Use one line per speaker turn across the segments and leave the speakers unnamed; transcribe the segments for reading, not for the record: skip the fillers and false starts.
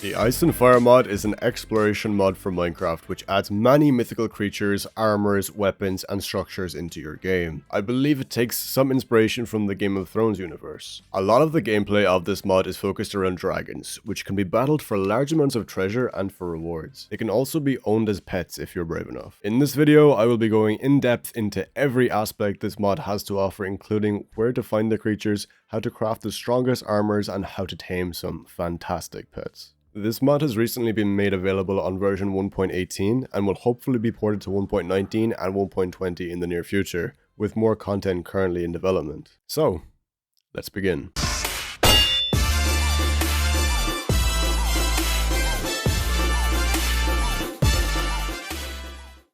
The Ice and Fire mod is an exploration mod for Minecraft which adds many mythical creatures, armors, weapons, and structures into your game. I believe it takes some inspiration from the Game of Thrones universe. A lot of the gameplay of this mod is focused around dragons, which can be battled for large amounts of treasure and for rewards. They can also be owned as pets if you're brave enough. In this video, I will be going in depth into every aspect this mod has to offer, including where to find the creatures, how to craft the strongest armors, and how to tame some fantastic pets. This mod has recently been made available on version 1.18 and will hopefully be ported to 1.19 and 1.20 in the near future, with more content currently in development. So, let's begin.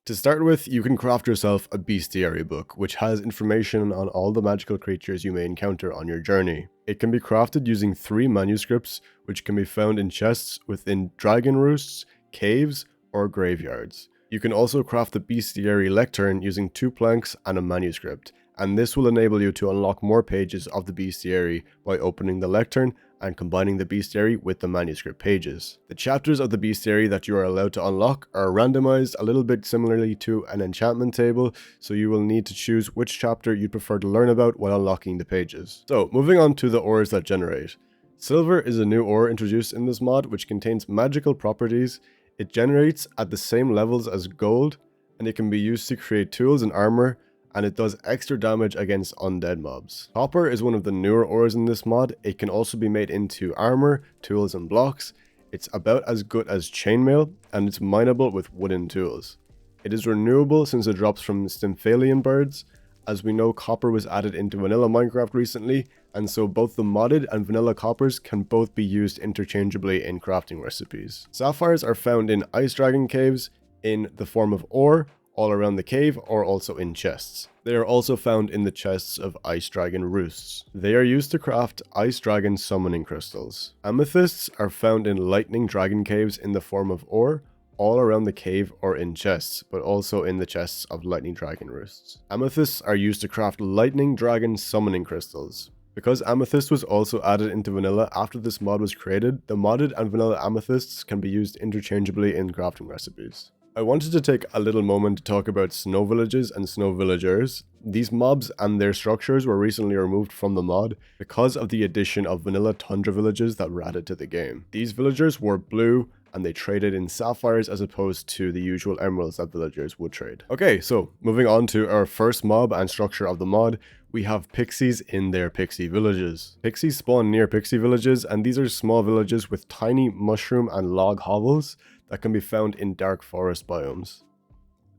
To start with, you can craft yourself a bestiary book, which has information on all the magical creatures you may encounter on your journey. It can be crafted using 3 manuscripts, which can be found in chests within dragon roosts, caves, or graveyards. You can also craft the bestiary lectern using 2 planks and a manuscript, and this will enable you to unlock more pages of the bestiary by opening the lectern and combining the bestiary with the manuscript pages. The chapters of the bestiary that you are allowed to unlock are randomized a little bit similarly to an enchantment table, so you will need to choose which chapter you'd prefer to learn about while unlocking the pages. So, moving on to the ores that generate. Silver is a new ore introduced in this mod which contains magical properties. It generates at the same levels as gold, and it can be used to create tools and armor, and it does extra damage against undead mobs. Copper is one of the newer ores in this mod. It can also be made into armor, tools, and blocks. It's about as good as chainmail, and it's mineable with wooden tools. It is renewable since it drops from Stymphalian birds. As we know, copper was added into vanilla Minecraft recently, and so both the modded and vanilla coppers can both be used interchangeably in crafting recipes. Sapphires are found in ice dragon caves in the form of ore, all around the cave, or also in chests. They are also found in the chests of ice dragon roosts. They are used to craft ice dragon summoning crystals. Amethysts are found in lightning dragon caves in the form of ore, all around the cave or in chests, but also in the chests of lightning dragon roosts. Amethysts are used to craft lightning dragon summoning crystals. Because amethyst was also added into vanilla after this mod was created, the modded and vanilla amethysts can be used interchangeably in crafting recipes. I wanted to take a little moment to talk about snow villages and snow villagers. These mobs and their structures were recently removed from the mod because of the addition of vanilla tundra villages that were added to the game. These villagers were blue and they traded in sapphires as opposed to the usual emeralds that villagers would trade. Okay, so moving on to our first mob and structure of the mod, we have pixies in their pixie villages. Pixies spawn near pixie villages, and these are small villages with tiny mushroom and log hovels that can be found in dark forest biomes.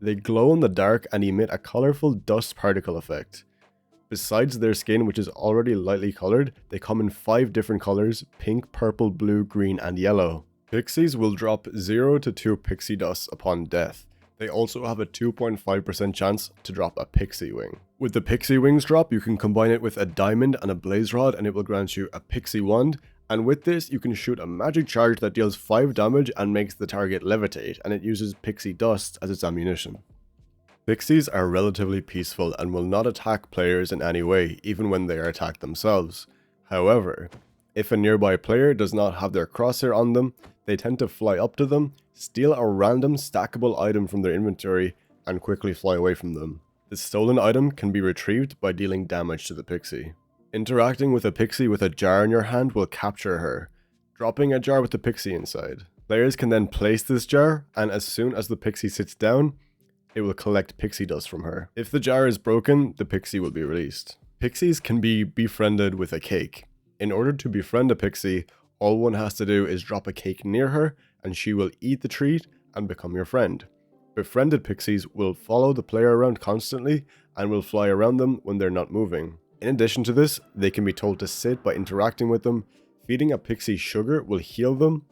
They glow in the dark and emit a colorful dust particle effect. Besides their skin, which is already lightly colored, they come in 5 different colors: pink, purple, blue, green, and yellow. Pixies will drop 0 to 2 pixie dust upon death. They also have a 2.5% chance to drop a pixie wing. With the pixie wings drop, you can combine it with a diamond and a blaze rod and it will grant you a pixie wand. And with this, you can shoot a magic charge that deals 5 damage and makes the target levitate, and it uses pixie dust as its ammunition. Pixies are relatively peaceful and will not attack players in any way, even when they are attacked themselves. However, if a nearby player does not have their crosshair on them, they tend to fly up to them, steal a random stackable item from their inventory, and quickly fly away from them. The stolen item can be retrieved by dealing damage to the pixie. Interacting with a pixie with a jar in your hand will capture her, dropping a jar with the pixie inside. Players can then place this jar, and as soon as the pixie sits down, it will collect pixie dust from her. If the jar is broken, the pixie will be released. Pixies can be befriended with a cake. In order to befriend a pixie, all one has to do is drop a cake near her, and she will eat the treat and become your friend. Befriended pixies will follow the player around constantly and will fly around them when they're not moving. In addition to this, they can be told to sit by interacting with them. Feeding a pixie sugar will heal them,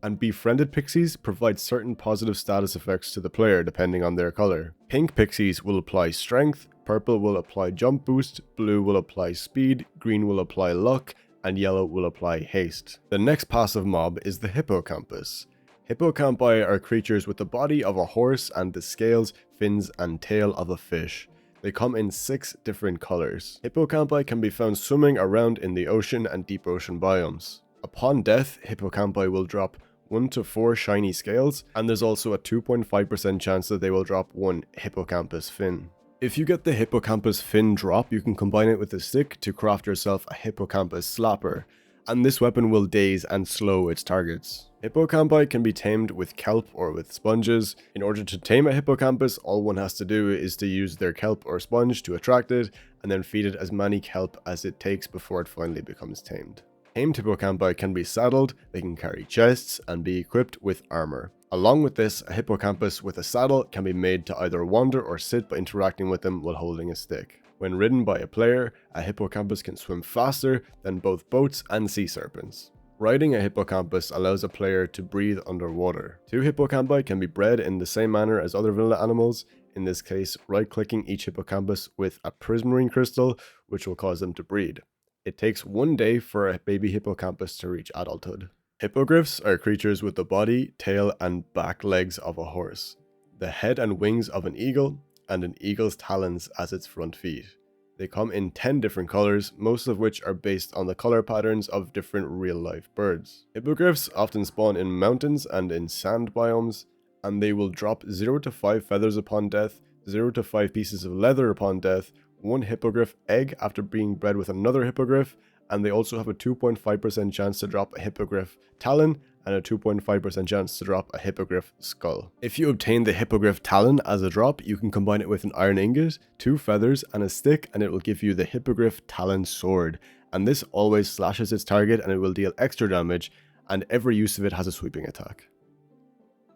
and befriended pixies provide certain positive status effects to the player depending on their color. Pink pixies will apply strength, purple will apply jump boost, blue will apply speed, green will apply luck, and yellow will apply haste. The next passive mob is the Hippocampus. Hippocampi are creatures with the body of a horse and the scales, fins, and tail of a fish. They come in 6 different colors. Hippocampi can be found swimming around in the ocean and deep ocean biomes. Upon death, Hippocampi will drop 1 to 4 shiny scales, and there's also a 2.5% chance that they will drop 1 Hippocampus fin. If you get the Hippocampus fin drop, you can combine it with a stick to craft yourself a Hippocampus slapper, and this weapon will daze and slow its targets. Hippocampi can be tamed with kelp or with sponges. In order to tame a hippocampus, all one has to do is to use their kelp or sponge to attract it, and then feed it as many kelp as it takes before it finally becomes tamed. Tamed hippocampi can be saddled, they can carry chests, and be equipped with armor. Along with this, a hippocampus with a saddle can be made to either wander or sit by interacting with them while holding a stick. When ridden by a player, a hippocampus can swim faster than both boats and sea serpents. Riding a hippocampus allows a player to breathe underwater. 2 hippocampi can be bred in the same manner as other vanilla animals, in this case right-clicking each hippocampus with a prismarine crystal, which will cause them to breed. It takes 1 day for a baby hippocampus to reach adulthood. Hippogryphs are creatures with the body, tail, and back legs of a horse, the head and wings of an eagle, and an eagle's talons as its front feet. They come in 10 different colors, most of which are based on the color patterns of different real-life birds. Hippogryphs often spawn in mountains and in sand biomes, and they will drop 0 to 5 feathers upon death, 0 to 5 pieces of leather upon death, 1 hippogryph egg after being bred with another hippogryph, and they also have a 2.5% chance to drop a hippogryph talon and a 2.5% chance to drop a hippogryph skull. If you obtain the hippogryph talon as a drop, you can combine it with an iron ingot, 2 feathers, and a stick, and it will give you the hippogryph talon sword. And this always slashes its target and it will deal extra damage, and every use of it has a sweeping attack.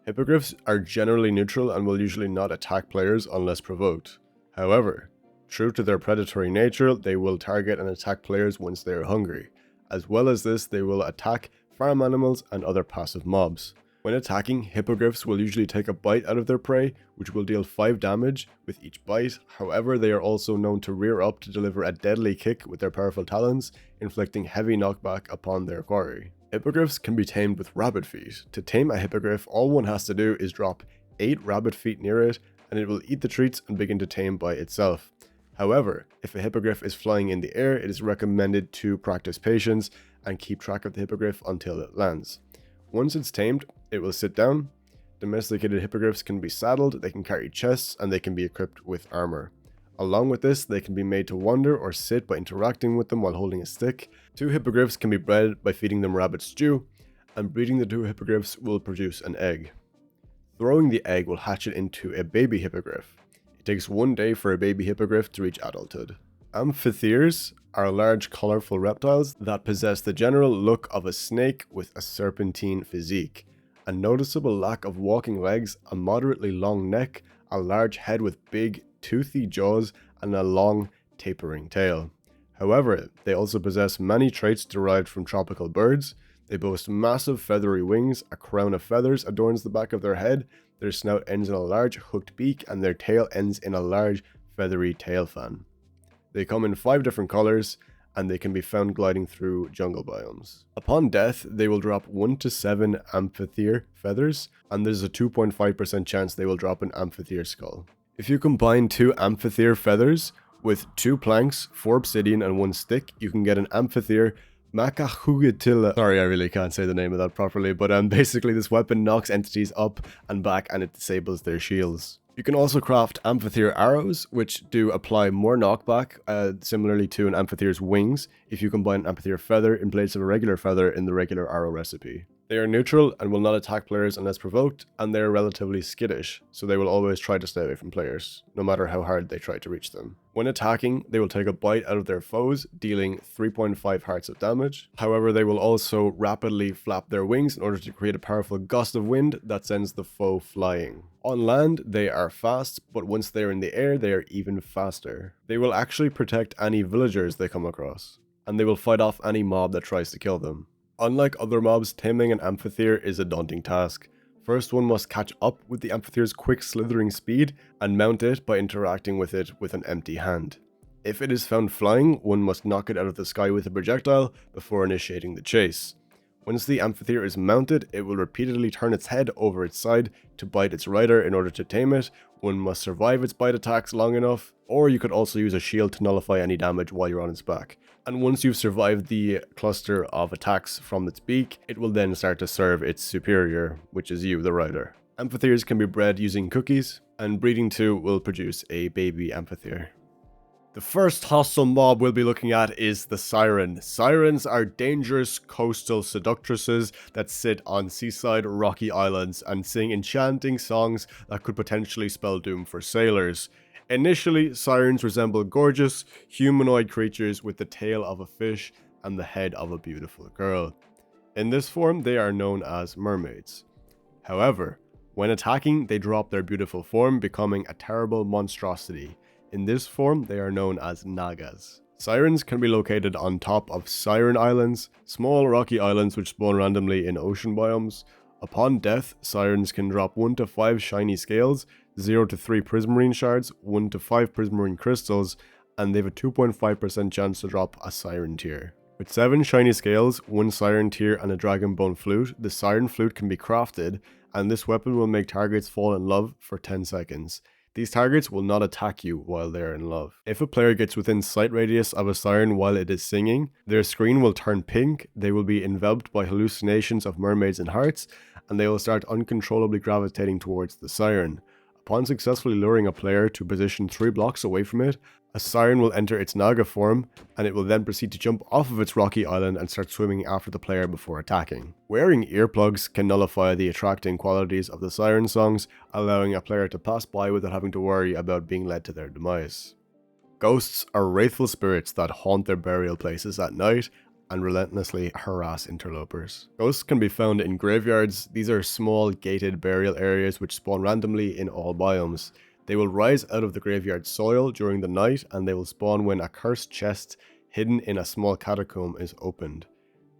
Hippogryphs are generally neutral and will usually not attack players unless provoked. However, true to their predatory nature, they will target and attack players once they are hungry. As well as this, they will attack farm animals and other passive mobs. When attacking, hippogryphs will usually take a bite out of their prey, which will deal 5 damage with each bite. However, they are also known to rear up to deliver a deadly kick with their powerful talons, inflicting heavy knockback upon their quarry. Hippogryphs can be tamed with rabbit feet. To tame a hippogryph, all one has to do is drop 8 rabbit feet near it, and it will eat the treats and begin to tame by itself. However, if a hippogryph is flying in the air, it is recommended to practice patience and keep track of the hippogryph until it lands. Once it's tamed, it will sit down. Domesticated hippogryphs can be saddled, they can carry chests, and they can be equipped with armor. Along with this, they can be made to wander or sit by interacting with them while holding a stick. 2 hippogryphs can be bred by feeding them rabbit stew, and breeding the 2 hippogryphs will produce an egg. Throwing the egg will hatch it into a baby hippogryph. It takes 1 day for a baby hippogryph to reach adulthood. Amphitheres are large colorful reptiles that possess the general look of a snake with a serpentine physique, a noticeable lack of walking legs, a moderately long neck, a large head with big toothy jaws, and a long tapering tail. However, they also possess many traits derived from tropical birds. They boast massive feathery wings, a crown of feathers adorns the back of their head, their snout ends in a large hooked beak, and their tail ends in a large feathery tail fan. They come in 5 different colors, and they can be found gliding through jungle biomes. Upon death, they will drop 1 to 7 Amphithere feathers, and there's a 2.5% chance they will drop an Amphithere skull. If you combine 2 Amphithere feathers with 2 planks, 4 obsidian, and 1 stick, you can get an Amphithere Macahugatilla. Sorry, I really can't say the name of that properly, but basically this weapon knocks entities up and back and it disables their shields. You can also craft Amphithere arrows, which do apply more knockback, similarly to an Amphithere's wings, if you combine an Amphithere feather in place of a regular feather in the regular arrow recipe. They are neutral and will not attack players unless provoked, and they are relatively skittish, so they will always try to stay away from players, no matter how hard they try to reach them. When attacking, they will take a bite out of their foes, dealing 3.5 hearts of damage. However, they will also rapidly flap their wings in order to create a powerful gust of wind that sends the foe flying. On land, they are fast, but once they are in the air, they are even faster. They will actually protect any villagers they come across, and they will fight off any mob that tries to kill them. Unlike other mobs, taming an Amphithere is a daunting task. First, one must catch up with the Amphithere's quick slithering speed and mount it by interacting with it with an empty hand. If it is found flying, one must knock it out of the sky with a projectile before initiating the chase. Once the Amphithere is mounted, it will repeatedly turn its head over its side to bite its rider in order to tame it, One must survive its bite attacks long enough, or you could also use a shield to nullify any damage while you're on its back. And once you've survived the cluster of attacks from its beak, it will then start to serve its superior, which is you, the rider. Amphitheres can be bred using cookies, and breeding 2 will produce a baby Amphithere. The first hostile mob we'll be looking at is the Siren. Sirens are dangerous coastal seductresses that sit on seaside rocky islands and sing enchanting songs that could potentially spell doom for sailors. Initially, sirens resemble gorgeous, humanoid creatures with the tail of a fish and the head of a beautiful girl. In this form, they are known as mermaids. However, when attacking, they drop their beautiful form, becoming a terrible monstrosity. In this form, they are known as Nagas. Sirens can be located on top of Siren Islands, small rocky islands which spawn randomly in ocean biomes. Upon death, sirens can drop 1 to 5 shiny scales, 0 to 3 prismarine shards, 1 to 5 prismarine crystals, and they have a 2.5% chance to drop a siren tear. With 7 shiny scales, 1 siren tear, and a dragon bone flute, the siren flute can be crafted, and this weapon will make targets fall in love for 10 seconds. These targets will not attack you while they are in love. If a player gets within sight radius of a siren while it is singing, their screen will turn pink, they will be enveloped by hallucinations of mermaids and hearts, and they will start uncontrollably gravitating towards the siren. Upon successfully luring a player to position 3 blocks away from it, a siren will enter its Naga form, and it will then proceed to jump off of its rocky island and start swimming after the player before attacking. Wearing earplugs can nullify the attracting qualities of the siren songs, allowing a player to pass by without having to worry about being led to their demise. Ghosts are wraithful spirits that haunt their burial places at night and relentlessly harass interlopers. Ghosts can be found in graveyards. These are small gated burial areas which spawn randomly in all biomes. They will rise out of the graveyard soil during the night, and they will spawn when a cursed chest hidden in a small catacomb is opened.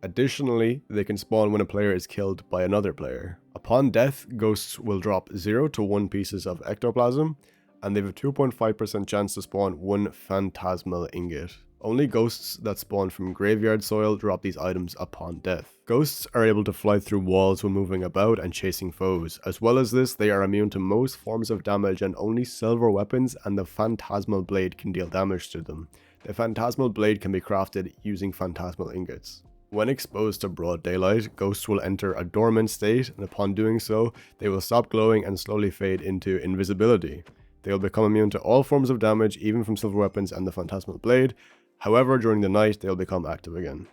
Additionally, they can spawn when a player is killed by another player. Upon death, ghosts will drop 0 to 1 pieces of ectoplasm, and they have a 2.5% chance to spawn 1 phantasmal ingot. Only ghosts that spawn from graveyard soil drop these items upon death. Ghosts are able to fly through walls when moving about and chasing foes. As well as this, they are immune to most forms of damage, and only silver weapons and the phantasmal blade can deal damage to them. The phantasmal blade can be crafted using phantasmal ingots. When exposed to broad daylight, ghosts will enter a dormant state, and upon doing so, they will stop glowing and slowly fade into invisibility. They will become immune to all forms of damage, even from silver weapons and the phantasmal blade. However, during the night, they'll become active again.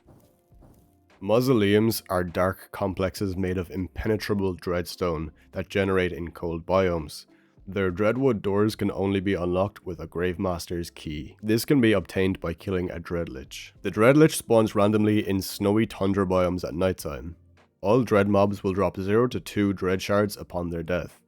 Mausoleums are dark complexes made of impenetrable dreadstone that generate in cold biomes. Their dreadwood doors can only be unlocked with a Gravemaster's key. This can be obtained by killing a Dreadlich. The Dreadlich spawns randomly in snowy tundra biomes at nighttime. All dread mobs will drop 0 to 2 dread shards upon their death.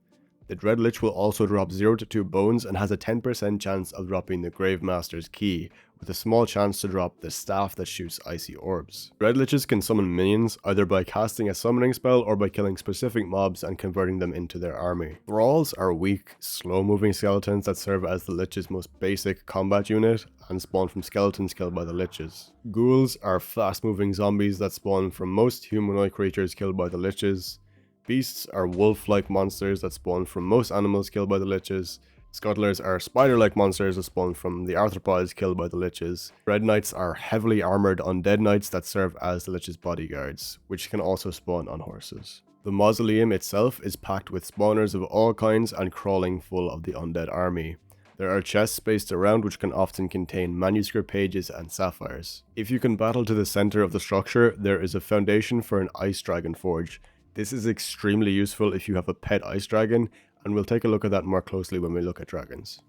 The Dreadlich will also drop 0 to 2 bones and has a 10% chance of dropping the Gravemaster's key, with a small chance to drop the staff that shoots icy orbs. Dreadliches can summon minions either by casting a summoning spell or by killing specific mobs and converting them into their army. Thralls are weak, slow-moving skeletons that serve as the Lich's most basic combat unit and spawn from skeletons killed by the Liches. Ghouls are fast-moving zombies that spawn from most humanoid creatures killed by the Liches. Beasts are wolf-like monsters that spawn from most animals killed by the Liches. Scuttlers are spider-like monsters that spawn from the arthropods killed by the Liches. Dread Knights are heavily armoured undead knights that serve as the Liches' bodyguards, which can also spawn on horses. The mausoleum itself is packed with spawners of all kinds and crawling full of the undead army. There are chests spaced around which can often contain manuscript pages and sapphires. If you can battle to the center of the structure, there is a foundation for an ice dragon forge. This is extremely useful if you have a pet ice dragon, and we'll take a look at that more closely when we look at dragons.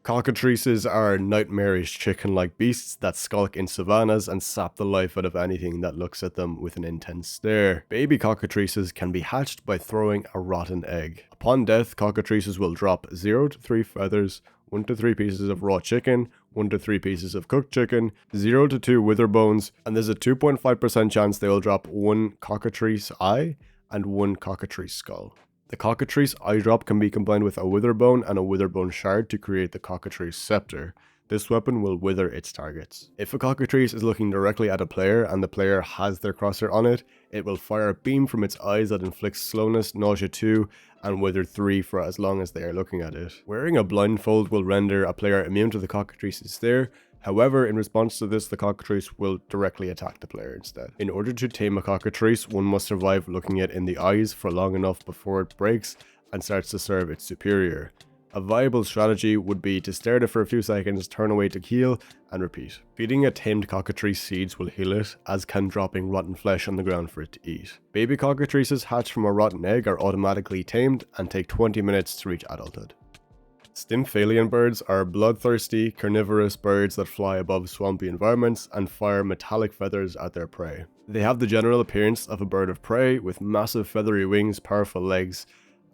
Cockatrices are nightmarish chicken-like beasts that skulk in savannas and sap the life out of anything that looks at them with an intense stare. Baby cockatrices can be hatched by throwing a rotten egg. Upon death, cockatrices will drop 0 to 3 feathers, 1 to 3 pieces of raw chicken, 1 to 3 pieces of cooked chicken, 0 to 2 wither bones, and there's a 2.5% chance they will drop 1 cockatrice eye and 1 cockatrice skull. The cockatrice eye drop can be combined with a witherbone and a witherbone shard to create the cockatrice scepter. this weapon will wither its targets. If a Cockatrice is looking directly at a player and the player has their crosshair on it, it will fire a beam from its eyes that inflicts slowness, nausea 2, and wither 3 for as long as they are looking at it. Wearing a blindfold will render a player immune to the Cockatrice's stare. However, in response to this, the Cockatrice will directly attack the player instead. In order to tame a Cockatrice, one must survive looking it in the eyes for long enough before it breaks and starts to serve its superior. A viable strategy would be to stare at it for a few seconds, turn away to heal, and repeat. Feeding a tamed Cockatrice seeds will heal it, as can dropping rotten flesh on the ground for it to eat. Baby Cockatrices hatched from a rotten egg are automatically tamed and take 20 minutes to reach adulthood. Stymphalian birds are bloodthirsty, carnivorous birds that fly above swampy environments and fire metallic feathers at their prey. They have the general appearance of a bird of prey with massive feathery wings, powerful legs,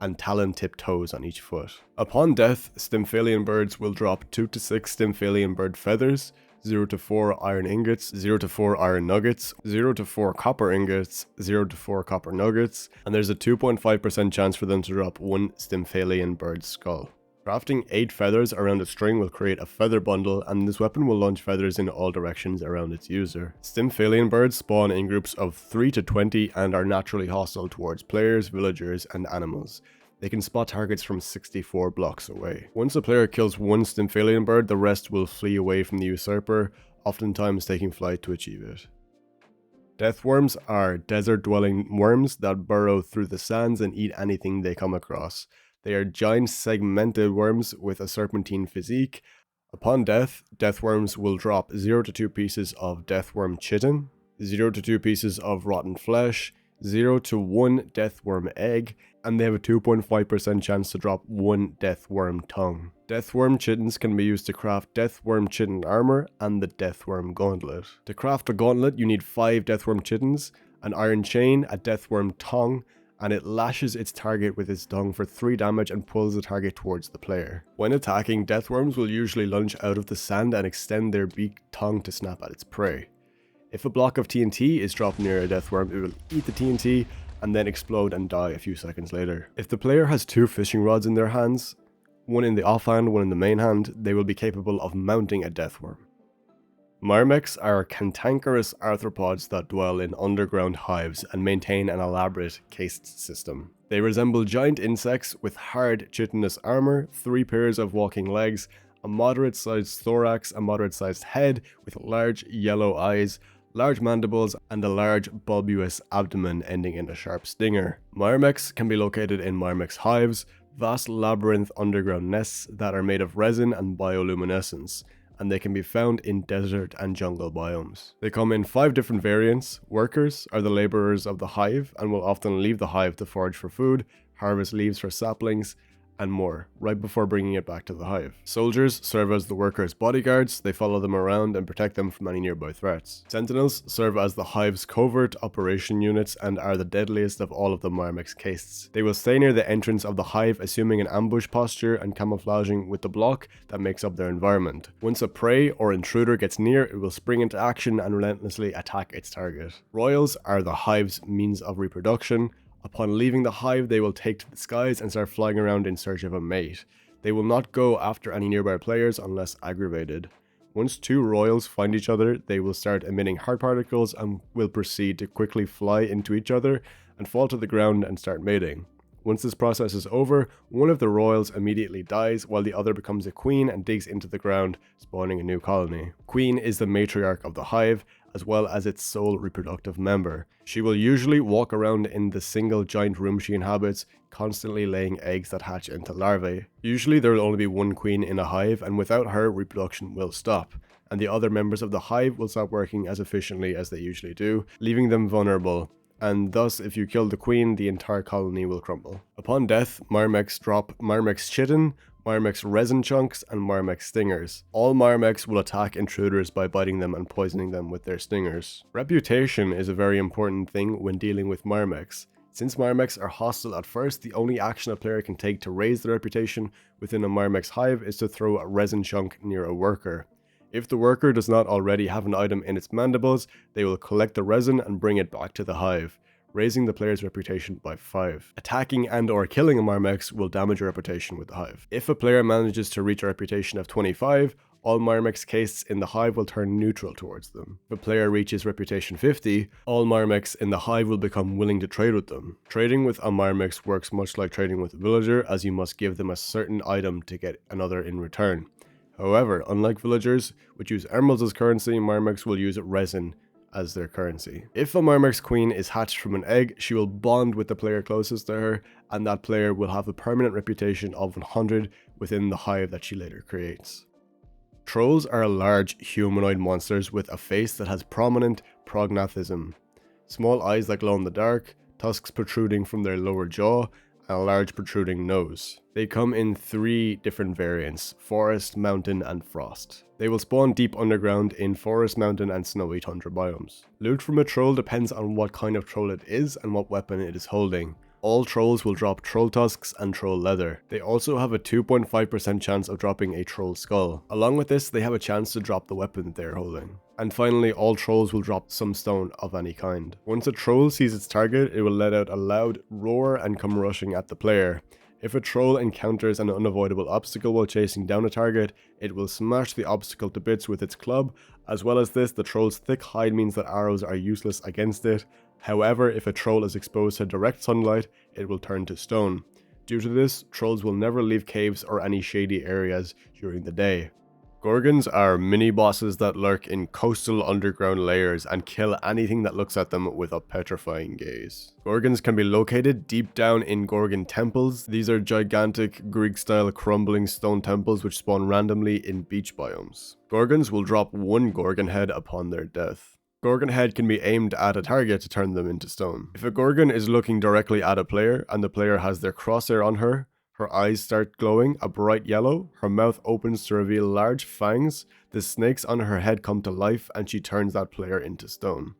and talon-tipped toes on each foot. Upon death, Stymphalian birds will drop 2 to 6 Stymphalian bird feathers, 0 to 4 iron ingots, 0 to 4 iron nuggets, 0 to 4 copper ingots, 0 to 4 copper nuggets, and there's a 2.5% chance for them to drop 1 Stymphalian bird skull. Crafting 8 feathers around a string will create a feather bundle, and this weapon will launch feathers in all directions around its user. Stymphalian birds spawn in groups of 3 to 20 and are naturally hostile towards players, villagers, and animals. They can spot targets from 64 blocks away. Once a player kills one Stymphalian bird, the rest will flee away from the usurper, oftentimes taking flight to achieve it. Deathworms are desert-dwelling worms that burrow through the sands and eat anything they come across. They are giant segmented worms with a serpentine physique. Upon death, deathworms will drop 0 to 2 pieces of deathworm chitin, 0 to 2 pieces of rotten flesh, 0 to 1 deathworm egg, and they have a 2.5% chance to drop 1 deathworm tongue. Deathworm chitins can be used to craft deathworm chitin armor and the deathworm gauntlet. To craft a gauntlet, you need 5 deathworm chitins, an iron chain, a deathworm tongue, and it lashes its target with its tongue for 3 damage and pulls the target towards the player. When attacking, deathworms will usually lunge out of the sand and extend their beaked tongue to snap at its prey. If a block of TNT is dropped near a deathworm, it will eat the TNT and then explode and die a few seconds later. If the player has 2 fishing rods in their hands, one in the offhand, one in the main hand, they will be capable of mounting a deathworm. Myrmex are cantankerous arthropods that dwell in underground hives and maintain an elaborate caste system. They resemble giant insects with hard chitinous armor, 3 pairs of walking legs, a moderate-sized thorax, a moderate-sized head with large yellow eyes, large mandibles, and a large bulbous abdomen ending in a sharp stinger. Myrmex can be located in Myrmex hives, vast labyrinth underground nests that are made of resin and bioluminescence, and they can be found in desert and jungle biomes. They come in 5 different variants. Workers are the laborers of the hive and will often leave the hive to forage for food, harvest leaves for saplings, and more, right before bringing it back to the hive. Soldiers serve as the workers' bodyguards. They follow them around and protect them from any nearby threats. Sentinels serve as the hive's covert operation units and are the deadliest of all of the Myrmex castes. They will stay near the entrance of the hive, assuming an ambush posture and camouflaging with the block that makes up their environment. Once a prey or intruder gets near, it will spring into action and relentlessly attack its target. Royals are the hive's means of reproduction. Upon leaving the hive, they will take to the skies and start flying around in search of a mate. They will not go after any nearby players unless aggravated. Once 2 royals find each other, they will start emitting heart particles and will proceed to quickly fly into each other and fall to the ground and start mating. Once this process is over, one of the royals immediately dies while the other becomes a queen and digs into the ground, spawning a new colony. Queen is the matriarch of the hive, as well as its sole reproductive member. She will usually walk around in the single giant room she inhabits, constantly laying eggs that hatch into larvae. Usually there will only be 1 queen in a hive, and without her, reproduction will stop, and the other members of the hive will stop working as efficiently as they usually do, leaving them vulnerable. And thus, if you kill the queen, the entire colony will crumble. Upon death, Myrmex drop Myrmex chitin, Myrmex resin chunks, and Myrmex stingers. All Myrmex will attack intruders by biting them and poisoning them with their stingers. Reputation is a very important thing when dealing with Myrmex. Since Myrmex are hostile at first, the only action a player can take to raise their reputation within a Myrmex hive is to throw a resin chunk near a worker. If the worker does not already have an item in its mandibles, they will collect the resin and bring it back to the hive, raising the player's reputation by 5. Attacking and or killing a Myrmex will damage your reputation with the hive. If a player manages to reach a reputation of 25, all Myrmex castes in the hive will turn neutral towards them. If a player reaches reputation 50, all Myrmex in the hive will become willing to trade with them. Trading with a Myrmex works much like trading with a villager, as you must give them a certain item to get another in return. However, unlike villagers, which use emeralds as currency, Myrmex will use resin as their currency. If a Myrmex queen is hatched from an egg, she will bond with the player closest to her, and that player will have a permanent reputation of 100 within the hive that she later creates. Trolls are large humanoid monsters with a face that has prominent prognathism, small eyes that glow in the dark, tusks protruding from their lower jaw, and a large protruding nose. They come in 3 different variants: forest, mountain, and frost. They will spawn deep underground in forest, mountain, and snowy tundra biomes. Loot from a troll depends on what kind of troll it is and what weapon it is holding. All trolls will drop troll tusks and troll leather. They also have a 2.5% chance of dropping a troll skull. Along with this, they have a chance to drop the weapon they are holding. And finally, all trolls will drop some stone of any kind. Once a troll sees its target, it will let out a loud roar and come rushing at the player. If a troll encounters an unavoidable obstacle while chasing down a target, it will smash the obstacle to bits with its club. As well as this, the troll's thick hide means that arrows are useless against it. However, if a troll is exposed to direct sunlight, it will turn to stone. Due to this, trolls will never leave caves or any shady areas during the day. Gorgons are mini-bosses that lurk in coastal underground layers and kill anything that looks at them with a petrifying gaze. Gorgons can be located deep down in Gorgon temples. These are gigantic Greek-style crumbling stone temples which spawn randomly in beach biomes. Gorgons will drop 1 Gorgon head upon their death. Gorgon head can be aimed at a target to turn them into stone. If a Gorgon is looking directly at a player and the player has their crosshair on her, her eyes start glowing a bright yellow, her mouth opens to reveal large fangs, the snakes on her head come to life, and she turns that player into stone.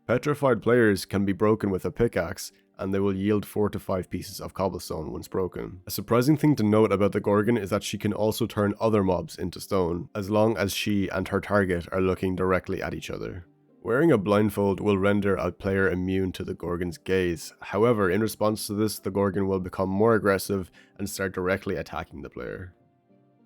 Petrified players can be broken with a pickaxe, and they will yield 4 to 5 pieces of cobblestone once broken. A surprising thing to note about the Gorgon is that she can also turn other mobs into stone, as long as she and her target are looking directly at each other. Wearing a blindfold will render a player immune to the Gorgon's gaze. However, in response to this, the Gorgon will become more aggressive and start directly attacking the player.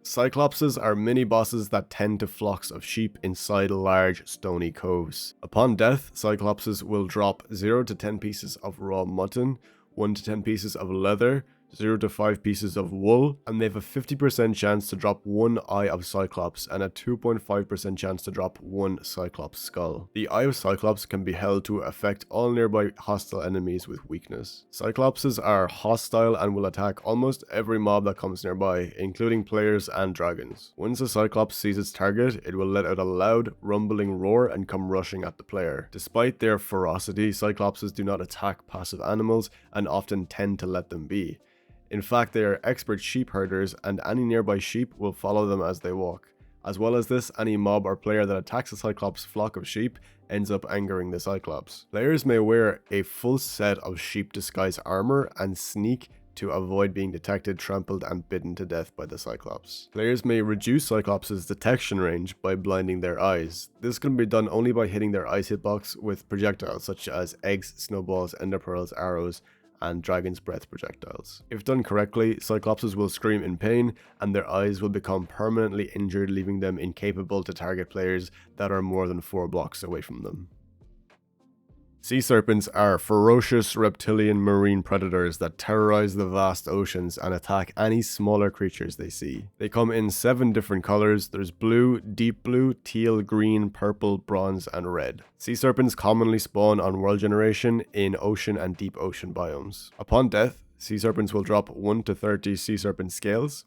Cyclopses are mini-bosses that tend to flocks of sheep inside large stony coves. Upon death, Cyclopses will drop 0 to 10 pieces of raw mutton, 1 to 10 pieces of leather, 0 to 5 pieces of wool, and they have a 50% chance to drop 1 eye of Cyclops and a 2.5% chance to drop 1 Cyclops skull. The eye of Cyclops can be held to affect all nearby hostile enemies with weakness. Cyclopses are hostile and will attack almost every mob that comes nearby, including players and dragons. Once a Cyclops sees its target, it will let out a loud, rumbling roar and come rushing at the player. Despite their ferocity, Cyclopses do not attack passive animals and often tend to let them be. In fact, they are expert sheep herders, and any nearby sheep will follow them as they walk. As well as this, any mob or player that attacks a Cyclops flock of sheep ends up angering the Cyclops. Players may wear a full set of sheep disguise armor and sneak to avoid being detected, trampled, and bitten to death by the Cyclops. Players may reduce Cyclops' detection range by blinding their eyes. This can be done only by hitting their eyes hitbox with projectiles such as eggs, snowballs, ender pearls, arrows, and dragon's breath projectiles. If done correctly, Cyclopses will scream in pain and their eyes will become permanently injured, leaving them incapable to target players that are more than 4 blocks away from them. Sea serpents are ferocious reptilian marine predators that terrorize the vast oceans and attack any smaller creatures they see. They come in 7 different colors. There's blue, deep blue, teal, green, purple, bronze, and red. Sea serpents commonly spawn on world generation in ocean and deep ocean biomes. Upon death, sea serpents will drop 1 to 30 sea serpent scales,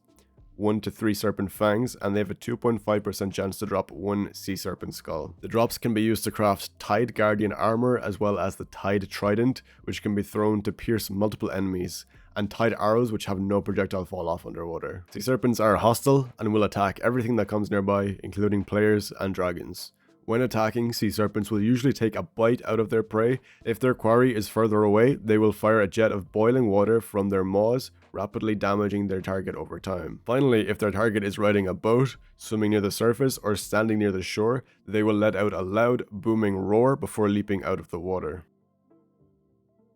1 to 3 serpent fangs, and they have a 2.5% chance to drop 1 sea serpent skull. The drops can be used to craft Tide Guardian armor, as well as the Tide Trident, which can be thrown to pierce multiple enemies, and Tide arrows, which have no projectile fall off underwater. Sea serpents are hostile and will attack everything that comes nearby, including players and dragons. When attacking, sea serpents will usually take a bite out of their prey. If their quarry is further away, they will fire a jet of boiling water from their maws, rapidly damaging their target over time. Finally, if their target is riding a boat, swimming near the surface, or standing near the shore, they will let out a loud, booming roar before leaping out of the water.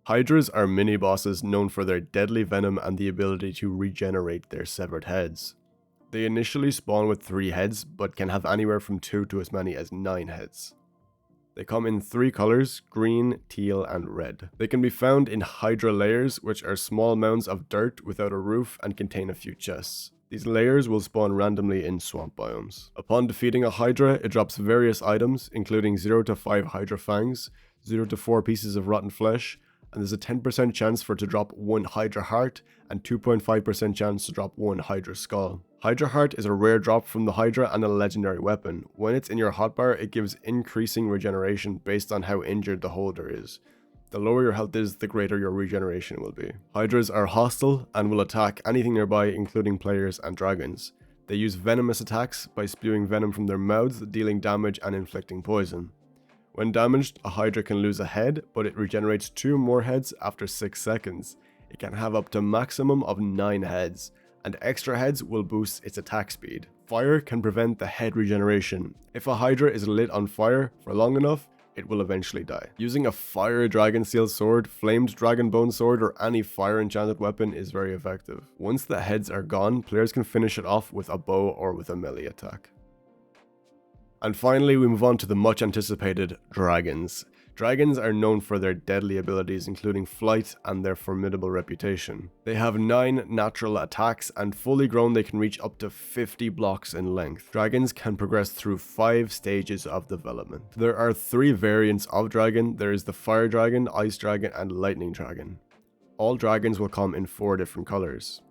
Hydras are mini-bosses known for their deadly venom and the ability to regenerate their severed heads. They initially spawn with 3 heads, but can have anywhere from 2 to as many as 9 heads. They come in 3 colors, green, teal, and red. They can be found in Hydra layers, which are small mounds of dirt without a roof and contain a few chests. These layers will spawn randomly in swamp biomes. Upon defeating a Hydra, it drops various items, including 0 to 5 Hydra fangs, 0 to 4 pieces of rotten flesh, and there's a 10% chance for it to drop 1 Hydra heart, and 2.5% chance to drop 1 Hydra skull. Hydra heart is a rare drop from the Hydra and a legendary weapon. When it's in your hotbar, it gives increasing regeneration based on how injured the holder is. The lower your health is, the greater your regeneration will be. Hydras are hostile and will attack anything nearby, including players and dragons. They use venomous attacks by spewing venom from their mouths, dealing damage and inflicting poison. When damaged, a Hydra can lose a head, but it regenerates 2 more heads after 6 seconds. It can have up to a maximum of 9 heads, and extra heads will boost its attack speed. Fire can prevent the head regeneration. If a Hydra is lit on fire for long enough, it will eventually die. Using a fire dragon steel sword, flamed dragon bone sword, or any fire enchanted weapon is very effective. Once the heads are gone, players can finish it off with a bow or with a melee attack. And finally, we move on to the much anticipated dragons. Dragons are known for their deadly abilities, including flight and their formidable reputation. They have 9 natural attacks, and fully grown they can reach up to 50 blocks in length. Dragons can progress through 5 stages of development. There are 3 variants of dragon. There is the fire dragon, ice dragon, and lightning dragon. All dragons will come in 4 different colors.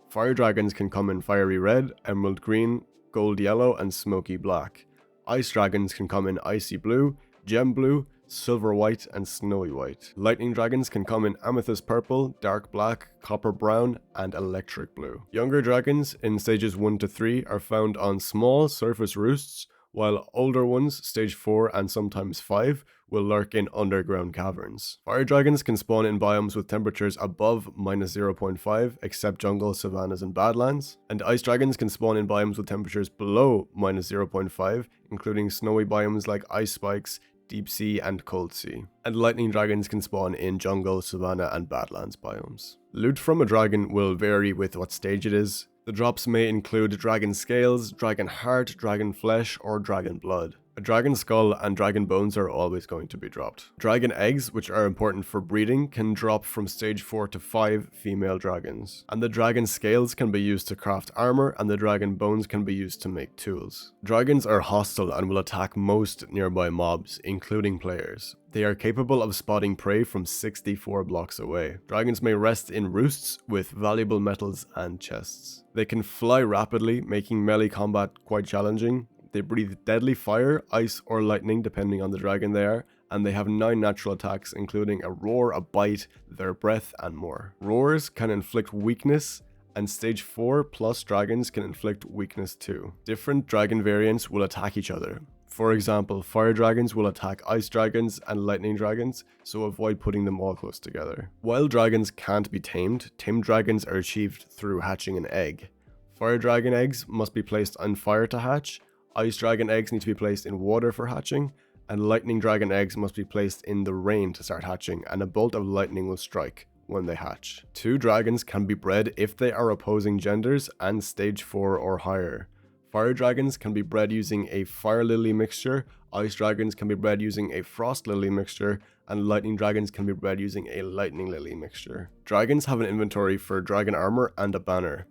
Fire dragons can come in fiery red, emerald green, gold yellow, and smoky black. Ice dragons can come in icy blue, gem blue, silver white, and snowy white. Lightning dragons can come in amethyst purple, dark black, copper brown, and electric blue. Younger dragons in stages 1 to 3 are found on small surface roosts, while older ones, stage 4 and sometimes 5, will lurk in underground caverns. Fire dragons can spawn in biomes with temperatures above -0.5, except jungle, savannas, and badlands. And ice dragons can spawn in biomes with temperatures below -0.5, including snowy biomes like ice spikes, deep sea, and cold sea. And lightning dragons can spawn in jungle, savanna, and badlands biomes. Loot from a dragon will vary with what stage it is. The drops may include dragon scales, dragon heart, dragon flesh, or dragon blood. A dragon skull and dragon bones are always going to be dropped. Dragon eggs, which are important for breeding, can drop from stage 4 to 5 female dragons. And the dragon scales can be used to craft armor, and the dragon bones can be used to make tools. Dragons are hostile and will attack most nearby mobs, including players. They are capable of spotting prey from 64 blocks away. Dragons may rest in roosts with valuable metals and chests. They can fly rapidly, making melee combat quite challenging. They breathe deadly fire, ice, or lightning depending on the dragon they are, and they have 9 natural attacks including a roar, a bite, their breath, and more. Roars can inflict weakness, and stage 4 plus dragons can inflict weakness too. Different dragon variants will attack each other. For example, fire dragons will attack ice dragons and lightning dragons, so avoid putting them all close together. While dragons can't be tamed dragons are achieved through hatching an egg. Fire dragon eggs must be placed on fire to hatch, ice dragon eggs need to be placed in water for hatching, and lightning dragon eggs must be placed in the rain to start hatching, and a bolt of lightning will strike when they hatch. 2 dragons can be bred if they are opposing genders and stage 4 or higher. Fire dragons can be bred using a fire lily mixture, ice dragons can be bred using a frost lily mixture, and lightning dragons can be bred using a lightning lily mixture. Dragons have an inventory for dragon armor and a banner.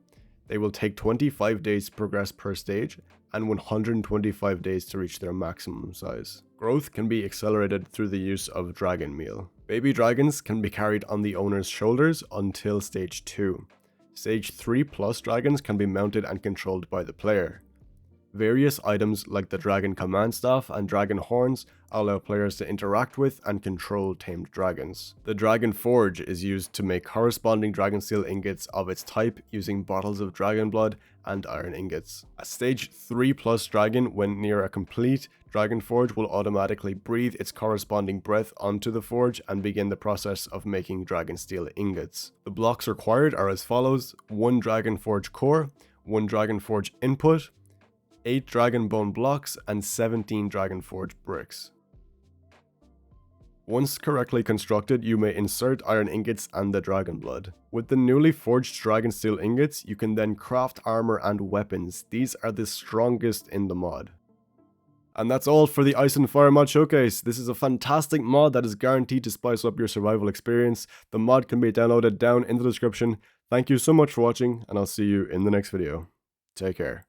They will take 25 days to progress per stage, and 125 days to reach their maximum size. Growth can be accelerated through the use of dragon meal. Baby dragons can be carried on the owner's shoulders until stage 2. Stage 3 plus dragons can be mounted and controlled by the player. Various items like the dragon command staff and dragon horns allow players to interact with and control tamed dragons. The dragon forge is used to make corresponding dragon steel ingots of its type using bottles of dragon blood and iron ingots. A stage 3 plus dragon, when near a complete dragon forge, will automatically breathe its corresponding breath onto the forge and begin the process of making dragon steel ingots. The blocks required are as follows: 1 dragon forge core, 1 dragon forge input, 8 dragon bone blocks, and 17 dragon forge bricks. Once correctly constructed, you may insert iron ingots and the dragon blood. With the newly forged dragon steel ingots, you can then craft armor and weapons. These are the strongest in the mod. And that's all for the Ice and Fire mod showcase. This is a fantastic mod that is guaranteed to spice up your survival experience. The mod can be downloaded down in the description. Thank you so much for watching, and I'll see you in the next video. Take care.